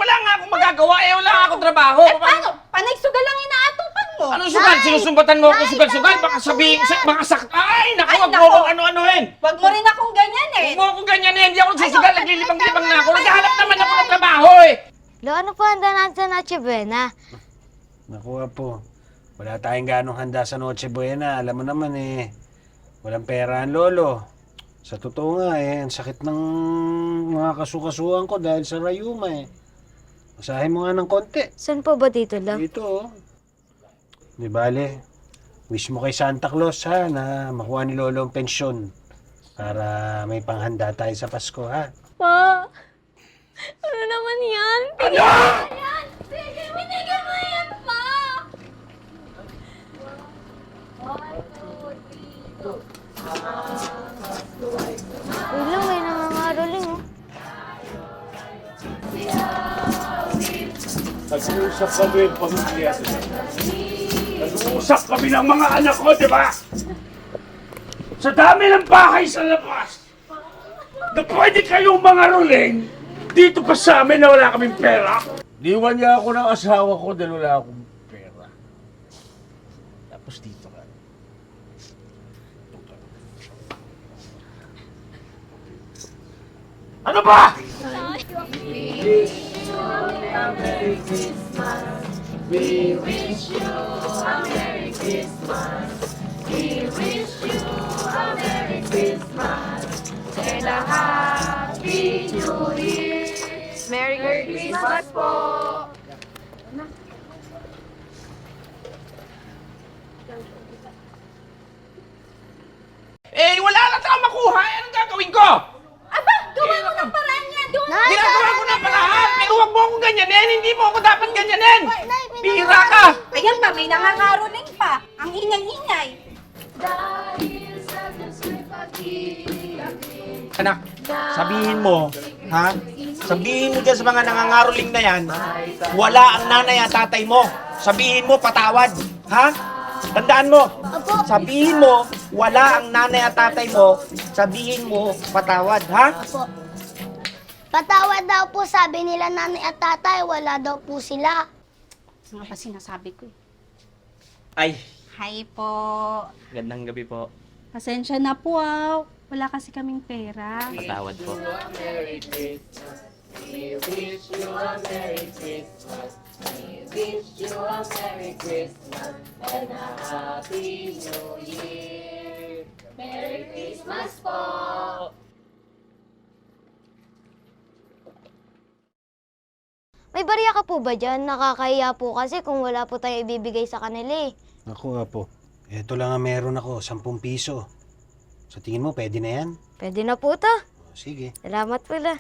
wala nga akong magagawa eh. Wala nga akong trabaho. Eh paano? Panay-sugal lang inaatupan mo. Anong sugal? Sinusumbatan mo ako sugal-sugal? Baka sabihin, mga Ay, naku, wag mo akong ano-anuhin. Wag mo rin akong ganyan eh. Huwag mo akong ganyan eh. Hindi ako susugal. Naglilibang-libang na ako. Naghahanap naman ako ng trabaho eh. Lo, ano po handa natin sa Noche Buena? Naku, Apo. Wala tayong ganong handa sa Noche Buena. Alam mo naman eh, walang pera ang lolo. Sa totoo nga eh, ang sakit ng mga kasukasuhan ko dahil sa rayuma eh. Masahin mo nga ng konti. Saan po ba dito, Lo? Dito oh. Di bale, wish mo kay Santa Claus ha, na makuha ni lolo ang pensyon. Para may panghanda tayo sa Pasko ha. Pa, ano naman yan? Ano? Binigyan mo yan, Pa! Uy, Lo, may nangangaroling, oh. Nag-uusap kami yung pamilya. Nag-uusap kami ng mga anak ko, di ba? Sa dami ng bahay sa labas, na pwede kayong mga ruling, dito pa sa amin na wala kaming pera. Liwan niya ako ng asawa ko dahil wala akong pera. Tapos dito ka. Ano ba? Merry Christmas po. Eh, wala na tayong makuha. Eh, anong gagawin ko? Aba, gawa mo ng paraan yan. Gawa mo. Ginagawa ko na paraan. Pero huwag mo akong ganyanin. Hindi mo ako dapat ganyanin. Bihira ka. Ayan pa, may nangangaroling pa. Ang ingay-ingay. Anak, sabihin mo, ha? Sabihin mo dyan sa mga nangangaroling na yan, wala ang nanay at tatay mo. Sabihin mo, patawad, ha? Tandaan mo, sabihin mo, wala ang nanay at tatay mo, sabihin mo, patawad, ha? Opo. Patawad daw po, sabi nila nanay at tatay, wala daw po sila. Ano pa sinasabi ko eh. Ay, Hi po. gandang gabi po. Pasensya na po ah. Wala kasi kaming pera. Patawad po. May barya ka po ba dyan? Nakakahiya po kasi kung wala po tayo ibibigay sa kanila eh. Naku, Apo. Ito lang ang meron ako, 10 piso. Sa tingin mo, pwede na yan? Pwede na po to. O, sige. Salamat po la.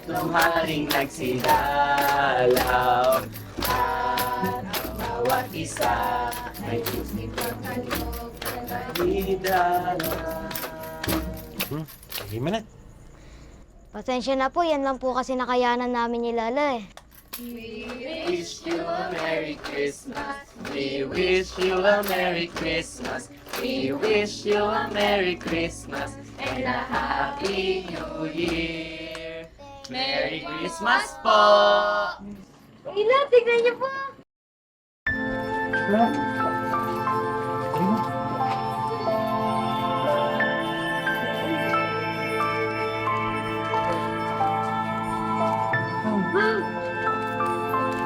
Tumaring nagsidalaw at bawat isa ay Sige mo na. Pasensya na po, yan lang po kasi nakayanan namin ni Lala eh. wish you a Merry Christmas. We wish you a Merry Christmas. We wish you a Merry Christmas and a Happy New Year. Merry Christmas po! Ila, tignan niyo po.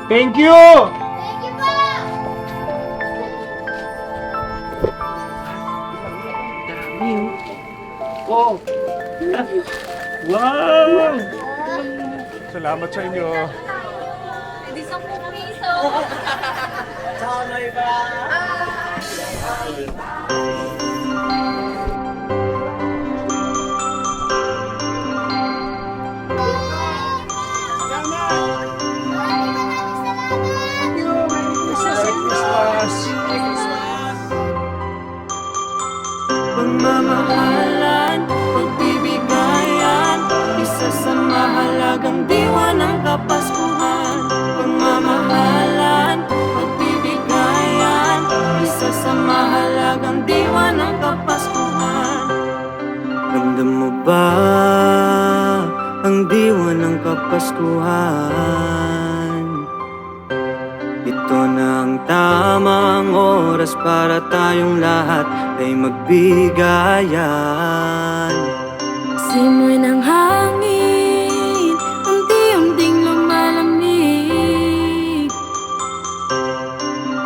Thank you! Thank you po. Oh! Wow! Salamat sa inyo. Hindi 10 piso. Merry Christmas! pagmamahalan, pagbibigayan, isa sa mahalagang diwa ng Kapaskuhan. Pagmamahalan, pagbibigayan, isa sa mahalagang diwa ng Kapaskuhan. Ramdam mo ba ang diwa ng Kapaskuhan? Ito na ang tamang oras para tayong lahat ay magbigayan. Simoy ng hangin, unti-unting lumalamig,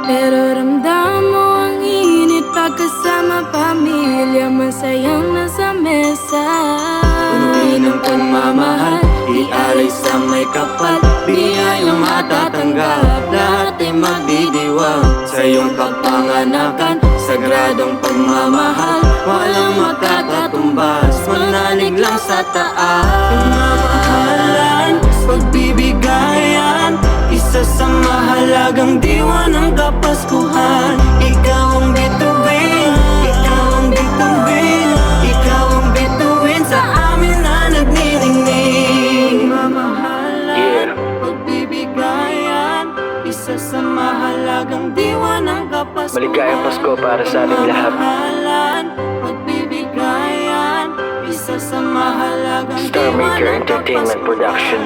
pero ramdam mo ang init pagkasama pamilya, masayang nasa mesa. Punuin ng pagmamahal, ialay sa may kapal, biyayang matatanggap, lahat ay magdidiwang sa iyong kapanganakan. Sagradong pagmamahal, walang makakatumbas, manalig lang sa taas. Pagmamahalan, pagbibigayan, isa sa mahalagang diwa ng Kapaskuhan. Ikaw ang bituin, ikaw ang bituin, ikaw ang bituin sa amin na nagniningning. Pagmamahalan, pagbibigayan, isa sa mahalagang diwa ng Kapaskuhan. Maligayang Pasko para sa ating lahat. Pagmamahalan, pagbibigayan, isa sa mahalagang Star diwa Maker ng Entertainment Kapaskuhan. Production.